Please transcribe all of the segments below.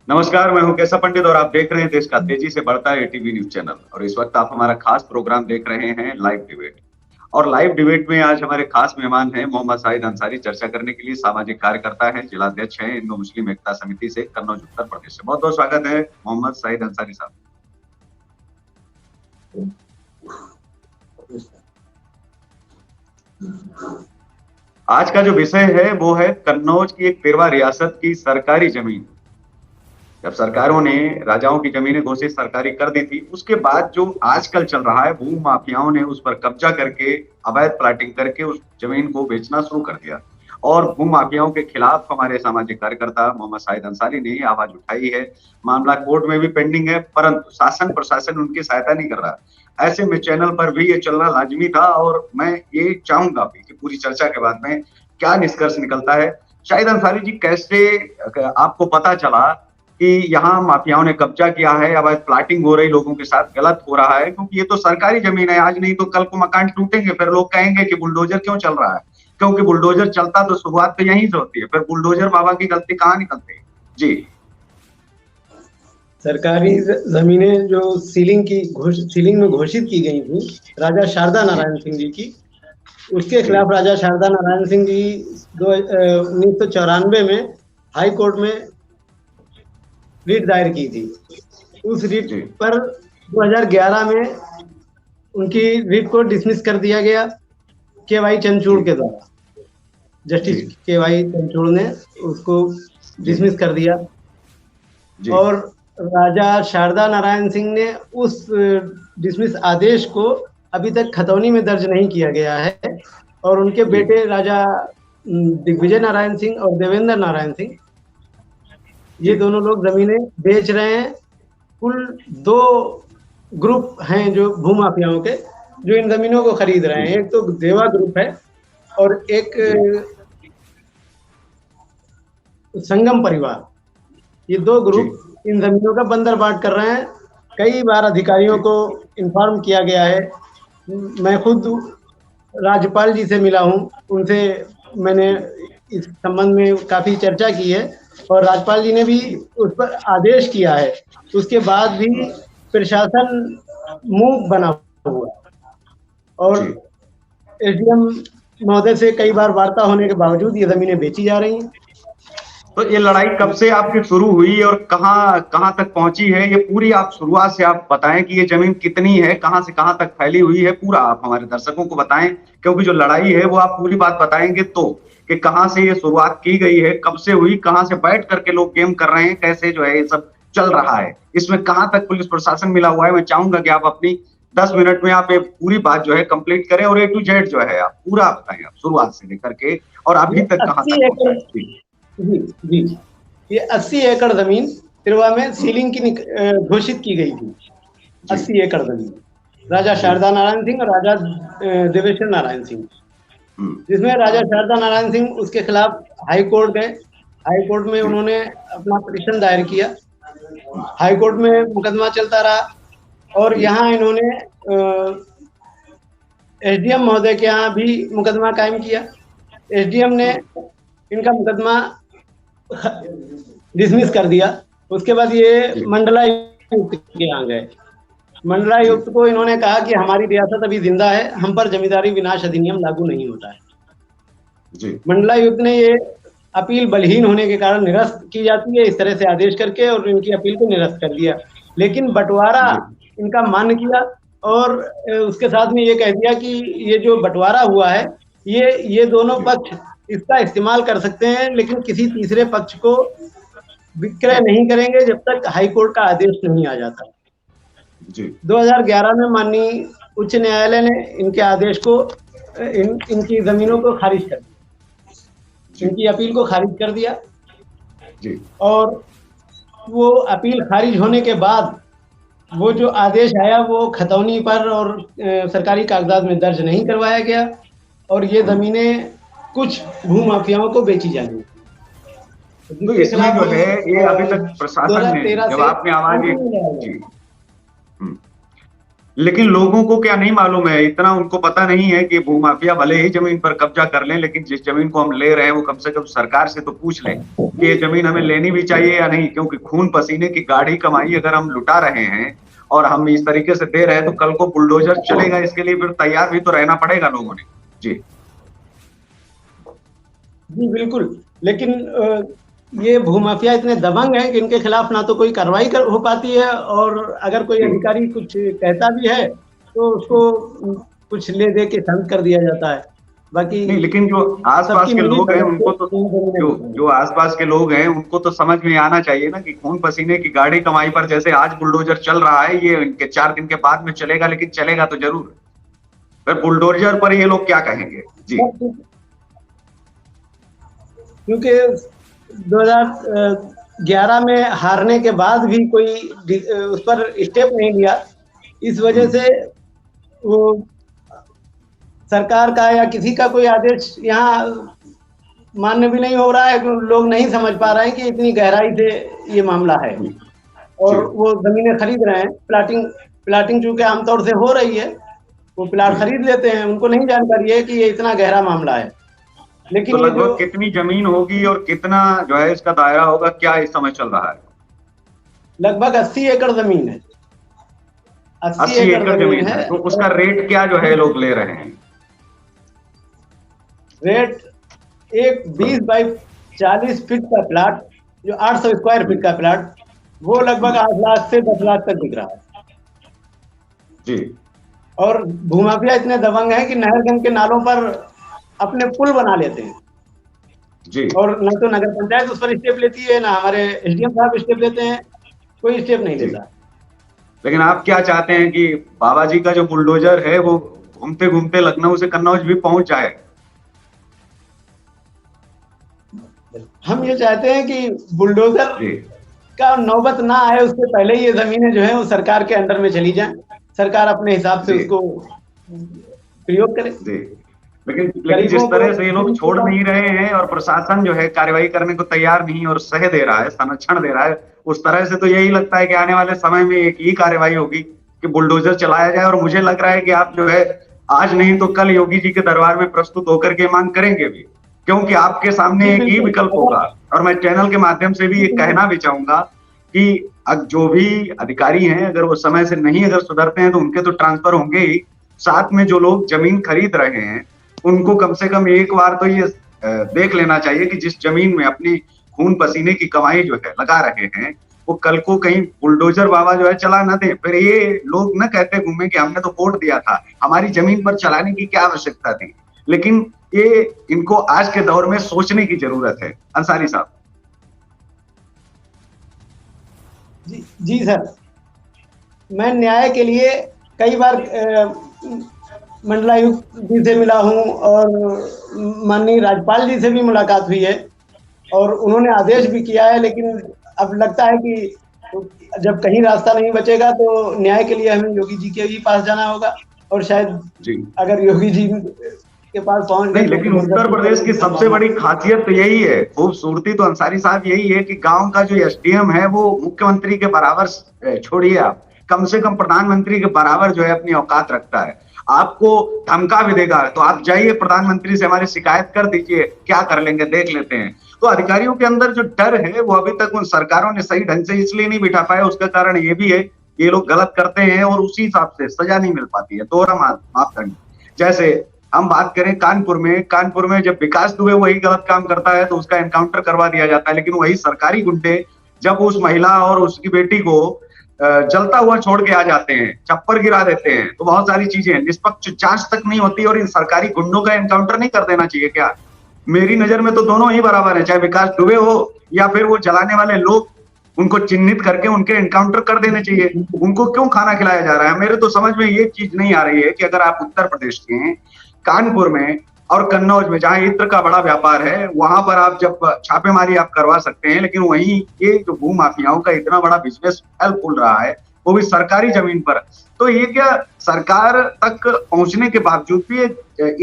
नमस्कार, मैं हूं केशव पंडित और आप देख रहे हैं देश का तेजी से बढ़ता है एटीवी न्यूज चैनल। और इस वक्त आप हमारा खास प्रोग्राम देख रहे हैं लाइव डिबेट। और लाइव डिबेट में आज हमारे खास मेहमान हैं मोहम्मद शाहिद अंसारी। चर्चा करने के लिए सामाजिक कार्यकर्ता हैं, जिलाध्यक्ष हैं हिंदू मुस्लिम एकता समिति से कन्नौज उत्तर प्रदेश से। बहुत बहुत स्वागत है मोहम्मद शाहिद अंसारी साहब। आज का जो विषय है वो है कन्नौज की एक पेरवा रियासत की सरकारी जमीन। जब सरकारों ने राजाओं की जमीनें घोषित सरकारी कर दी थी, उसके बाद जो आजकल चल रहा है, भू माफियाओं ने उस पर कब्जा करके अवैध प्लाटिंग करके उस जमीन को बेचना शुरू कर दिया। और भू माफियाओं के खिलाफ हमारे सामाजिक कार्यकर्ता मोहम्मद शाहिद अंसारी ने आवाज उठाई है। मामला कोर्ट में भी पेंडिंग है, परंतु शासन प्रशासन उनकी सहायता नहीं कर रहा। ऐसे में चैनल पर भी ये चलना लाजमी था और मैं ये चाहूंगा भी कि पूरी चर्चा के बाद में क्या निष्कर्ष निकलता है। शाहिद अंसारी जी, कैसे आपको पता चला कि यहाँ माफियाओं ने कब्जा किया है, अवैध प्लाटिंग हो रही, लोगों के साथ गलत हो रहा है? क्योंकि ये तो सरकारी जमीन है, आज नहीं तो कल को मकान टूटेंगे, फिर लोग कहेंगे कि बुलडोजर क्यों चल रहा है। क्योंकि बुलडोजर चलता तो शुरुआत तो यहीं से होती है, फिर बुलडोजर बाबा की गलती कहाँ निकलती है? जी, सरकारी जमीनें जो सीलिंग में घोषित की गई थी राजा शारदा नारायण सिंह जी की, उसके खिलाफ राजा शारदा नारायण सिंह जी 1994 में हाई कोर्ट में रिट दायर की थी। उस रिट पर 2011 में उनकी रिट को डिसमिस कर दिया गया के.वाई. चंद्रचूड़ के द्वारा। जस्टिस के.वाई. चंद्रचूड़ ने उसको डिसमिस कर दिया और राजा शारदा नारायण सिंह ने उस डिसमिस आदेश को अभी तक खतौनी में दर्ज नहीं किया गया है और उनके बेटे राजा दिग्विजय नारायण सिंह और देवेंद्र नारायण सिंह, ये दोनों लोग जमीनें बेच रहे हैं। कुल 2 ग्रुप हैं जो भूमाफियाओं के, जो इन जमीनों को खरीद रहे हैं। एक तो देवा ग्रुप है और एक संगम परिवार। ये 2 ग्रुप इन जमीनों का बंदरबाट कर रहे हैं। कई बार अधिकारियों को इन्फॉर्म किया गया है। मैं खुद राज्यपाल जी से मिला हूँ, उनसे मैंने इस संबंध में काफी चर्चा की है और राज्यपाल जी ने भी उस पर आदेश किया है। उसके बाद भी प्रशासन मूक बना हुआ और एसडीएम महोदय से कई बार वार्ता होने के बावजूद ये जमीनें बेची जा रही हैं। तो ये लड़ाई कब से आपकी शुरू हुई और कहाँ तक पहुंची है? ये पूरी आप शुरुआत से आप बताएं कि ये जमीन कितनी है, कहाँ से कहाँ तक फैली हुई है, पूरा आप हमारे दर्शकों को बताएं। क्योंकि जो लड़ाई है वो आप पूरी बात बताएंगे तो कि कहाँ से ये शुरुआत की गई है, कब से हुई, कहाँ से बैठ करके लोग गेम कर रहे हैं, कैसे जो है ये सब चल रहा है, इसमें कहाँ तक पुलिस प्रशासन मिला हुआ है। मैं चाहूंगा कि आप अपनी 10 मिनट में आप ये पूरी बात जो है कंप्लीट करें और A to Z जो है आप पूरा बताएं, आप शुरुआत से लेकर के और अभी तक कहाँ तक। जी जी, ये 80 एकड़ जमीन तिरवा में सीलिंग की घोषित की गई थी। 80 एकड़ जमीन राजा शारदा नारायण सिंह और राजा देवेश्वर नारायण सिंह, जिसमें राजा शारदा नारायण सिंह उसके खिलाफ हाई कोर्ट गए। हाई कोर्ट में उन्होंने अपना पिटीशन दायर किया। हाई कोर्ट में मुकदमा चलता रहा और यहाँ इन्होंने एसडीएम महोदय के यहाँ भी मुकदमा कायम किया। एसडीएम ने इनका मुकदमा डिसमिस कर दिया। उसके बाद ये मंडलायुक्त के यहाँ गए। मंडलायुक्त को इन्होंने कहा कि हमारी रियासत अभी जिंदा है, हम पर जमींदारी विनाश अधिनियम लागू नहीं होता है। मंडलायुक्त ने ये अपील बलहीन होने के कारण निरस्त की जाती है इस तरह से आदेश करके, और इनकी अपील को निरस्त कर दिया। लेकिन बंटवारा इनका मान्य किया और उसके साथ में ये कह दिया कि ये जो बंटवारा हुआ है ये दोनों पक्ष इसका इस्तेमाल कर सकते हैं, लेकिन किसी तीसरे पक्ष को विक्रय नहीं करेंगे जब तक हाई कोर्ट का आदेश नहीं आ जाता। 2011 में माननीय उच्च न्यायालय ने इनके आदेश को इनकी जमीनों को खारिज कर दिया, इनकी अपील को खारिज कर दिया। और वो अपील खारिज होने के बाद वो जो आदेश आया वो खतौनी पर और सरकारी कागजात में दर्ज नहीं करवाया गया और ये जमीनें कुछ भूमाफियाओं को बेची जा रही। तो इसमें जो है ये अभी तक प्रशासन ने जब आपने आवाज लेकिन लोगों को क्या नहीं मालूम है, इतना उनको पता नहीं है कि भूमाफिया भले ही जमीन पर कब्जा कर लें, लेकिन जिस जमीन को हम ले रहे हैं वो कम से कम सरकार से तो पूछ लें कि ये जमीन हमें लेनी भी चाहिए या नहीं, क्योंकि खून पसीने की गाढ़ी कमाई अगर हम लुटा रहे हैं और हम इस तरीके से दे रहे हैं तो कल को बुलडोजर चलेगा, इसके लिए फिर तैयार भी तो रहना पड़ेगा लोगों ने। जी जी बिल्कुल। लेकिन ये भूमाफिया इतने दबंग हैं कि इनके खिलाफ ना तो कोई कार्रवाई हो पाती है, और अगर कोई अधिकारी कुछ कहता भी है तो उसको कुछ ले दे के शांत कर दिया जाता है। बाकी नहीं, लेकिन जो आसपास के लोग हैं उनको तो, जो आसपास के लोग हैं उनको तो समझ में आना चाहिए ना कि खून पसीने की गाढ़ी कमाई पर जैसे आज बुलडोजर चल रहा है, ये इनके 4 दिन के बाद में चलेगा, लेकिन चलेगा तो जरूर। फिर बुलडोजर पर ये लोग क्या कहेंगे? जी क्योंकि 2011 में हारने के बाद भी कोई उस पर स्टेप नहीं लिया, इस वजह से वो सरकार का या किसी का कोई आदेश यहाँ मान्य भी नहीं हो रहा है। लोग नहीं समझ पा रहे हैं कि इतनी गहराई से ये मामला है, और वो जमीनें खरीद रहे हैं। प्लाटिंग चूंकि आमतौर से हो रही है, वो प्लाट खरीद लेते हैं, उनको नहीं जानकारी है कि ये इतना गहरा मामला है। लेकिन तो लगभग कितनी जमीन होगी और कितना जो है इसका दायरा होगा, क्या इस समय चल रहा है? लगभग 80 एकड़ जमीन है। 80 एकड़ जमीन है। तो उसका रेट क्या जो है लोग ले रहे हैं? रेट एक 20 बाई 40 फीट का प्लाट, जो 800 स्क्वायर फीट का प्लाट, वो लगभग 8 लाख से 10 लाख तक बिक रहा है। जी। और भूमाफिया इतने दबंग हैं कि नहरगंज के नालों पर अपने पुल बना लेते हैं जी। और न तो नगर पंचायत उस पर स्टेप लेती है, ना हमारे एसडीएम साहब स्टेप लेते हैं, कोई स्टेप नहीं लेता। लेकिन आप क्या चाहते हैं कि बाबा जी का जो बुलडोजर है वो घूमते घूमते लखनऊ से कन्नौज भी पहुंच जाए? हम ये चाहते हैं कि बुलडोजर का नौबत ना आए, उससे पहले ये जमीनें जो है वो सरकार के अंडर में चली जाएं, सरकार अपने हिसाब से उसको प्रयोग करे। लेकिन जिस तरह से ये लोग छोड़ नहीं रहे हैं और प्रशासन जो है कार्रवाई करने को तैयार नहीं और सह दे रहा है, संरक्षण दे रहा है, उस तरह से तो यही लगता है कि आने वाले समय में एक ही कार्रवाई होगी कि बुलडोजर चलाया जाए। और मुझे लग रहा है कि आप जो है आज नहीं तो कल योगी जी के दरबार में प्रस्तुत होकर के मांग करेंगे भी, क्योंकि आपके सामने एक ही विकल्प होगा। और मैं चैनल के माध्यम से भी ये कहना भी चाहूंगा कि जो भी अधिकारी हैं अगर वो समय से नहीं अगर सुधरते हैं तो उनके तो ट्रांसफर होंगे ही, साथ में जो लोग जमीन खरीद रहे हैं उनको कम से कम एक बार तो ये देख लेना चाहिए कि जिस जमीन में अपनी खून पसीने की कमाई जो है लगा रहे हैं वो कल को कहीं बुलडोजर बाबा जो है चला ना दे। फिर ये लोग न कहते घूमे कि हमने तो वोट दिया था, हमारी जमीन पर चलाने की क्या आवश्यकता थी। लेकिन ये इनको आज के दौर में सोचने की जरूरत है। अंसारी साहब। जी सर, मैं न्याय के लिए कई बार मंडलायुक्त जी से मिला हूं और माननीय राज्यपाल जी से भी मुलाकात हुई है और उन्होंने आदेश भी किया है। लेकिन अब लगता है कि जब कहीं रास्ता नहीं बचेगा तो न्याय के लिए हमें योगी जी के ही पास जाना होगा, और शायद अगर योगी जी के पास पहुंच नहीं, लेकिन उत्तर प्रदेश की सबसे बड़ी खासियत तो यही है, खूबसूरती तो अंसारी साहब यही है कि गांव का जो एसडीएम है वो मुख्यमंत्री के बराबर छोड़िए, आप कम से कम प्रधानमंत्री के बराबर जो है अपनी औकात रखता है। आपको धमका भी देगा तो आप जाइए प्रधानमंत्री से हमारी शिकायत कर दीजिए, क्या कर लेंगे देख लेते हैं। तो अधिकारियों के अंदर जो डर है वो अभी तक उन सरकारों ने सही ढंग से इसलिए नहीं बिठा पाया, उसका कारण ये भी है ये लोग गलत करते हैं और उसी हिसाब से सजा नहीं मिल पाती है। दोहरा मापदंड। जैसे हम बात करें कानपुर में जब विकास दुबे वही गलत काम करता है तो उसका एनकाउंटर करवा दिया जाता है, लेकिन वही सरकारी गुंडे जब उस महिला और उसकी बेटी को जलता हुआ छोड़ के आ जाते हैं, चप्पल गिरा देते हैं, तो बहुत सारी चीजें निष्पक्ष जांच तक नहीं होती और इन सरकारी गुंडों का एनकाउंटर नहीं कर देना चाहिए क्या? मेरी नजर में तो दोनों ही बराबर है, चाहे विकास दुबे हो या फिर वो जलाने वाले लोग, उनको चिन्हित करके उनके एनकाउंटर कर देने चाहिए। उनको क्यों खाना खिलाया जा रहा है? मेरे तो समझ में ये चीज नहीं आ रही है कि अगर आप उत्तर प्रदेश के कानपुर में और कन्नौज में जहां इत्र का बड़ा व्यापार है वहां पर आप जब छापेमारी आप करवा सकते हैं, लेकिन वहीं ये जो भू माफियाओं का इतना बड़ा बिजनेस फैल फूल रहा है वो भी सरकारी जमीन पर, तो ये क्या सरकार तक पहुंचने के बावजूद भी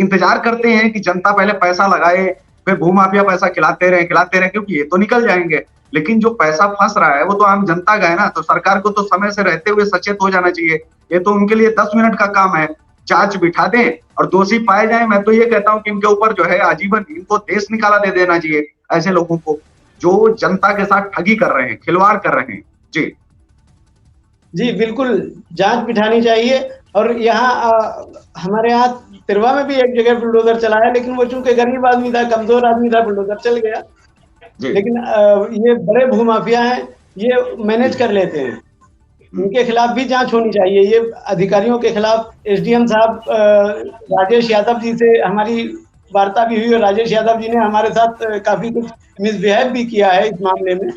इंतजार करते हैं कि जनता पहले पैसा लगाए फिर भू माफिया पैसा खिलाते रहे क्योंकि ये तो निकल जाएंगे। लेकिन जो पैसा फंस रहा है वो तो आम जनता का है ना, तो सरकार को तो समय से रहते हुए सचेत हो जाना चाहिए। ये तो उनके लिए 10 मिनट का काम है, जांच बिठा दें और दोषी पाए जाए। मैं तो ये कहता हूं कि इनके ऊपर जो है आजीवन इनको देश निकाला दे देना चाहिए, ऐसे लोगों को जो जनता के साथ ठगी कर रहे हैं, खिलवाड़ कर रहे हैं। जी जी बिल्कुल, जांच बिठानी चाहिए। और यहाँ हमारे यहाँ तिरवा में भी एक जगह बुलडोजर चलाया, लेकिन वो चूंकि गरीब आदमी था, कमजोर आदमी था, बुलडोजर चल गया। लेकिन ये बड़े भूमाफिया हैं, ये मैनेज कर लेते हैं, इनके खिलाफ भी जांच होनी चाहिए। ये अधिकारियों के खिलाफ एसडीएम साहब राजेश यादव जी से हमारी वार्ता भी हुई और राजेश यादव जी ने हमारे साथ काफी कुछ मिसबिहेव भी किया है इस मामले में।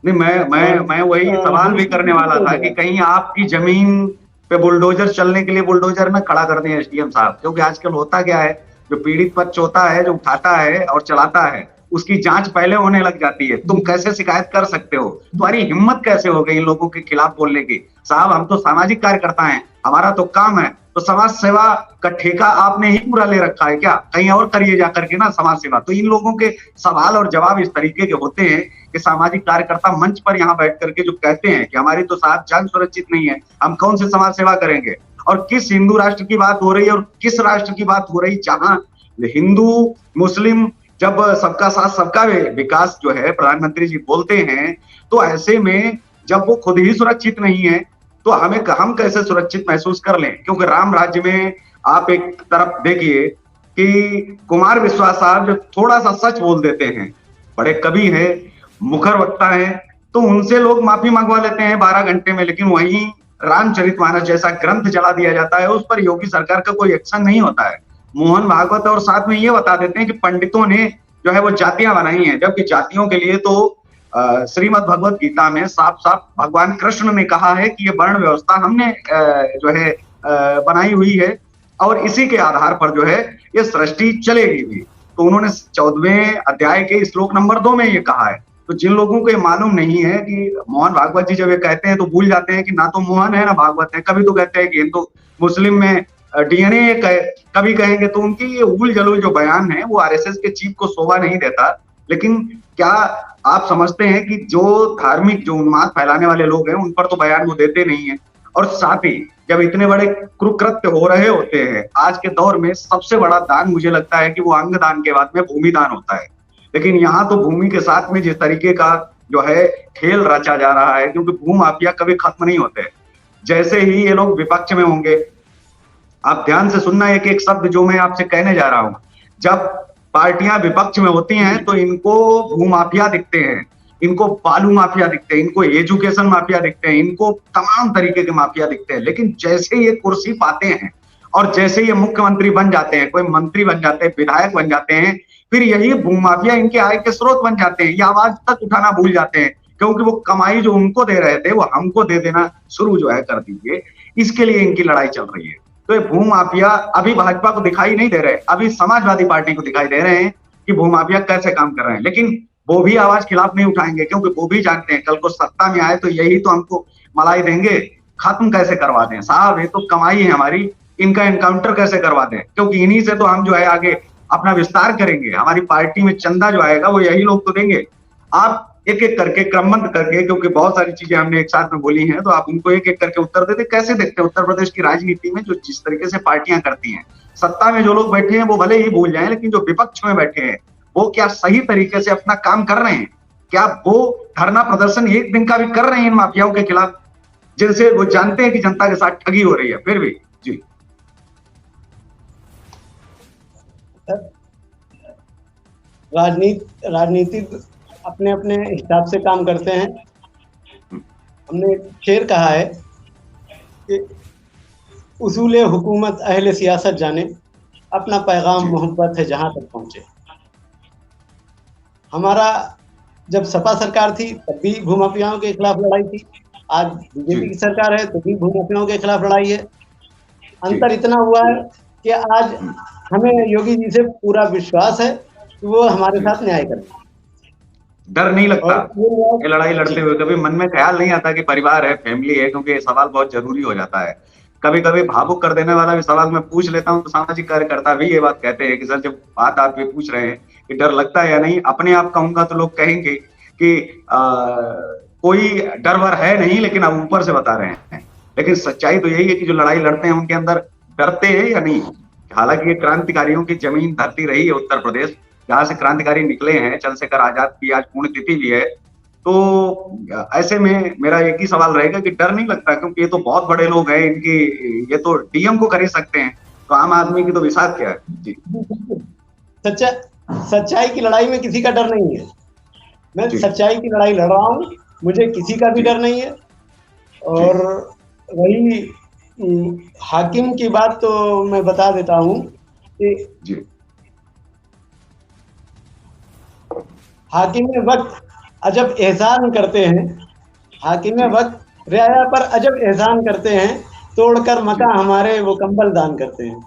नहीं, मैं वही सवाल भी करने वाला था कि कहीं आपकी जमीन पे बुलडोजर चलने के लिए बुलडोजर न खड़ा कर दें एसडीएम साहब, क्योंकि आजकल होता क्या है, जो पीड़ित पक्ष होता है, जो उठाता है और चलाता है, उसकी जांच पहले होने लग जाती है। तुम कैसे शिकायत कर सकते हो? तुम्हारी हिम्मत कैसे हो गई इन लोगों के खिलाफ बोलने की? साहब, हम तो सामाजिक कार्यकर्ता हैं, हमारा तो काम है। तो समाज सेवा का ठेका आपने ही पूरा ले रखा है क्या? कहीं और करिए जाकर के ना समाज सेवा। तो इन लोगों के सवाल और जवाब इस तरीके के होते हैं कि सामाजिक कार्यकर्ता मंच पर यहाँ बैठ करके जो कहते हैं कि हमारी तो साहब जान सुरक्षित नहीं है, हम कौन से समाज सेवा करेंगे? और किस हिंदू राष्ट्र की बात हो रही है और किस राष्ट्र की बात हो रही, जहां हिंदू मुस्लिम जब सबका साथ सबका विकास जो है प्रधानमंत्री जी बोलते हैं, तो ऐसे में जब वो खुद ही सुरक्षित नहीं है तो हम कैसे सुरक्षित महसूस कर लें? क्योंकि राम राज्य में आप एक तरफ देखिए कि कुमार विश्वास साहब जो थोड़ा सा सच बोल देते हैं, बड़े कवि हैं, मुखर वक्ता है, तो उनसे लोग माफी मंगवा लेते हैं 12 घंटे में। लेकिन वहीं रामचरितमानस जैसा ग्रंथ जला दिया जाता है, उस पर योगी सरकार का कोई एक्शन नहीं होता है। मोहन भागवत और साथ में ये बता देते हैं कि पंडितों ने जो है वो जातियां बनाई हैं, जबकि जातियों के लिए तो श्रीमद् भगवत गीता में साफ साफ भगवान कृष्ण ने कहा है कि ये वर्ण व्यवस्था हमने जो है बनाई हुई है और इसी के आधार पर जो है ये सृष्टि चलेगी भी। तो उन्होंने 14वें अध्याय के श्लोक नंबर 2 में ये कहा है। तो जिन लोगों को ये मालूम नहीं है कि मोहन भागवत जी जब ये कहते हैं तो भूल जाते हैं कि ना तो मोहन है ना भागवत है। कभी तो कहते हैं कि हिंदू मुस्लिम में डीएनए कभी कहेंगे, तो उनकी ये उल जलूल जो बयान है वो आरएसएस के चीफ को शोभा नहीं देता। लेकिन क्या आप समझते हैं कि जो धार्मिक जो उन्माद फैलाने वाले लोग हैं उन पर तो बयान वो देते नहीं है? और साथ ही जब इतने बड़े कुकृत्य हो रहे होते हैं, आज के दौर में सबसे बड़ा दान मुझे लगता है कि वो अंग दान के बाद में भूमि दान होता है। लेकिन यहाँ तो भूमि के साथ में जिस तरीके का जो है खेल रचा जा रहा है, क्योंकि भूमाफिया कभी खत्म नहीं होते। जैसे ही ये लोग विपक्ष में होंगे, आप ध्यान से सुनना एक एक शब्द जो मैं आपसे कहने जा रहा हूं, जब पार्टियां विपक्ष में होती हैं तो इनको भूमाफिया दिखते हैं, इनको बालू माफिया दिखते हैं, इनको एजुकेशन माफिया दिखते हैं, इनको तमाम तरीके के माफिया दिखते हैं। लेकिन जैसे ये कुर्सी पाते हैं और जैसे ये मुख्यमंत्री बन जाते हैं, कोई मंत्री बन जाते हैं, विधायक बन जाते हैं, फिर यही भूमाफिया इनके आय के स्रोत बन जाते हैं। ये आवाज तक उठाना भूल जाते हैं, क्योंकि वो कमाई जो उनको दे रहे थे वो हमको दे देना शुरू जो है कर दीजिए। इसके लिए इनकी लड़ाई चल रही है। तो ये भूमाफिया अभी भाजपा को दिखाई नहीं दे रहे, अभी समाजवादी पार्टी को दिखाई दे रहे हैं कि भूमाफिया कैसे काम कर रहे हैं। लेकिन वो भी आवाज खिलाफ नहीं उठाएंगे, क्योंकि वो भी जानते हैं कल को सत्ता में आए तो यही तो हमको मलाई देंगे, खत्म कैसे करवा दें साहब, ये तो कमाई है हमारी, इनका एनकाउंटर कैसे करवा दें, क्योंकि इन्हीं से तो हम जो है आगे अपना विस्तार करेंगे। हमारी पार्टी में चंदा जो आएगा वो यही लोग तो देंगे। आप एक एक करके क्रमबद्ध करके, क्योंकि बहुत सारी चीजें हमने एक साथ में बोली हैं, तो आप उनको एक एक करके उत्तर देते। कैसे देखते हैं उत्तर प्रदेश की राजनीति में जो जिस तरीके से पार्टियां करती हैं, सत्ता में जो लोग बैठे हैं वो भले ही भूल जाएं, लेकिन जो विपक्ष में बैठे हैं वो क्या सही तरीके से अपना काम कर रहे हैं? क्या वो धरना प्रदर्शन एक दिन का भी कर रहे हैं इन माफियाओं के खिलाफ, जिनसे वो जानते हैं कि जनता के साथ ठगी हो रही है? फिर भी जी राजनीतिक अपने अपने हिसाब से काम करते हैं। हमने एक शेर कहा है कि उसूले हुकूमत अहले सियासत जाने, अपना पैगाम मोहब्बत है जहां तक पहुंचे। हमारा जब सपा सरकार थी तब भी भूमाफियाओं के खिलाफ लड़ाई थी, आज बीजेपी की सरकार है तो भी भूमाफियाओं के खिलाफ लड़ाई है। अंतर इतना हुआ है कि आज हमें योगी जी से पूरा विश्वास है कि वो हमारे साथ न्याय करेंगे। डर नहीं लगता ये लड़ाई लड़ते हुए? कभी मन में ख्याल नहीं आता कि परिवार है, फैमिली है? क्योंकि ये सवाल बहुत जरूरी हो जाता है। कभी कभी भावुक कर देने वाला भी सवाल मैं पूछ लेता हूँ, तो सामाजिक कार्यकर्ता भी ये बात कहते हैं कि सर जब बात आप ये पूछ रहे हैं कि डर लगता है या नहीं, अपने आप कहूंगा तो लोग कहेंगे कि कोई डर वर है नहीं, लेकिन आप ऊपर से बता रहे हैं। लेकिन सच्चाई तो यही है कि जो लड़ाई लड़ते हैं उनके अंदर डरते हैं या नहीं। हालांकि ये क्रांतिकारियों की जमीन धरती रही है उत्तर प्रदेश, जहां से क्रांतिकारी निकले हैं, चंद्रशेखर आजाद की आज पुण्यतिथि भी है। तो ऐसे में मेरा एक ही सवाल रहेगा कि डर नहीं लगता, क्योंकि ये तो बहुत बड़े लोग हैं, इनकी ये तो डीएम को खरीद सकते हैं, तो आम आदमी की तो विसात क्या है। जी सच्चा सच्चाई की लड़ाई में किसी का डर नहीं है। मैं जी सच्चाई की लड़ाई लड़ रहा हूँ, मुझे किसी का भी जी डर नहीं है। जी और वही हाकिम की बात तो मैं बता देता हूँ कि जी हाकिम वक्त अजब एहसान करते हैं, हाकिम जी वक्त रियाया पर अजब एहसान करते हैं, तोड़कर जी, मका हमारे वो कंबल दान करते हैं।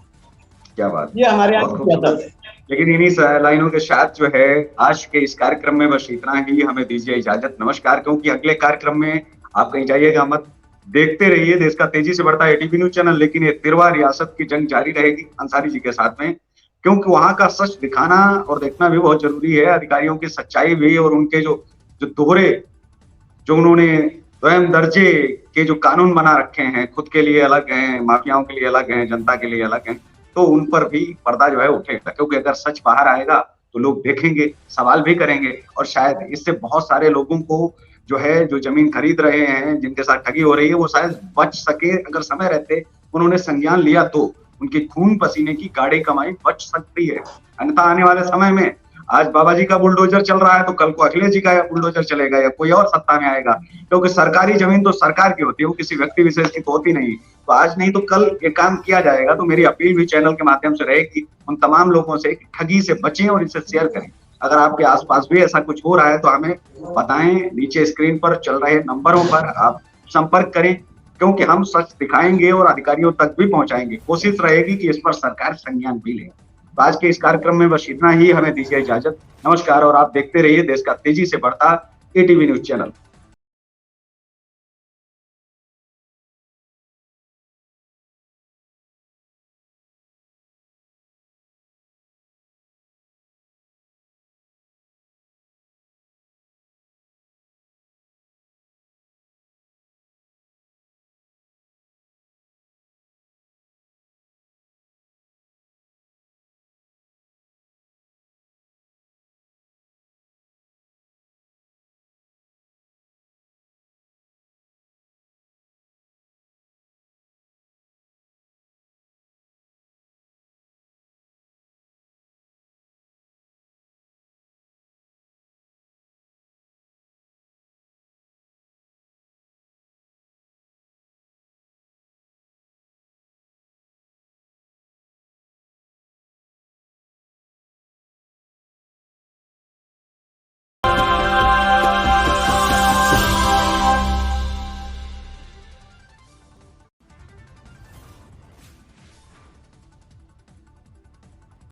क्या बात, ये हमारे यहाँ बहुत की खूबसूरत। सियासत है। लेकिन इन्हीं लाइनों के साथ जो है आज के इस कार्यक्रम में बस इतना ही, हमें दीजिए इजाजत, नमस्कार। क्योंकि अगले कार्यक्रम में आप कहीं जाइएगा मत, देखते रहिए देश का तेजी से बढ़ता एटीवी न्यूज चैनल। लेकिन ये तिरवा रियासत की जंग जारी रहेगी अंसारी जी के साथ में, क्योंकि वहां का सच दिखाना और देखना भी बहुत जरूरी है, अधिकारियों की सच्चाई भी, और उनके जो जो दोहरे, जो उन्होंने स्वयं दर्जे के जो कानून बना रखे हैं, खुद के लिए अलग हैं, माफियाओं के लिए अलग हैं, जनता के लिए अलग हैं, तो उन पर भी पर्दा जो है उठेगा। क्योंकि अगर सच बाहर आएगा तो लोग देखेंगे, सवाल भी करेंगे, और शायद इससे बहुत सारे लोगों को जो है, जो जमीन खरीद रहे हैं, जिनके साथ ठगी हो रही है, वो शायद बच सके। अगर समय रहते उन्होंने संज्ञान लिया तो उनकी खून पसीने की गाढ़ी कमाई बच सकती है। अन्यथा आने वाले समय में, आज बाबा जी का बुलडोजर चल रहा है तो कल को अखिलेश जी का बुलडोजर चलेगा, या कोई और सत्ता में आएगा। क्योंकि सरकारी जमीन तो सरकार की होती है, वो किसी व्यक्ति विशेष की तो होती नहीं। तो आज नहीं तो कल ये काम किया जाएगा। तो मेरी अपील भी चैनल के माध्यम से रहेगी उन तमाम लोगों से कि ठगी से बचें और इसे शेयर करें। अगर आपके आसपास भी ऐसा कुछ हो रहा है तो हमें बताएं, नीचे स्क्रीन पर चल रहे नंबरों पर आप संपर्क करें, क्योंकि हम सच दिखाएंगे और अधिकारियों तक भी पहुंचाएंगे। कोशिश रहेगी कि इस पर सरकार संज्ञान भी ले। तो आज के इस कार्यक्रम में बस इतना ही, हमें दीजिए इजाजत, नमस्कार। और आप देखते रहिए देश का तेजी से बढ़ता एटीवी न्यूज चैनल।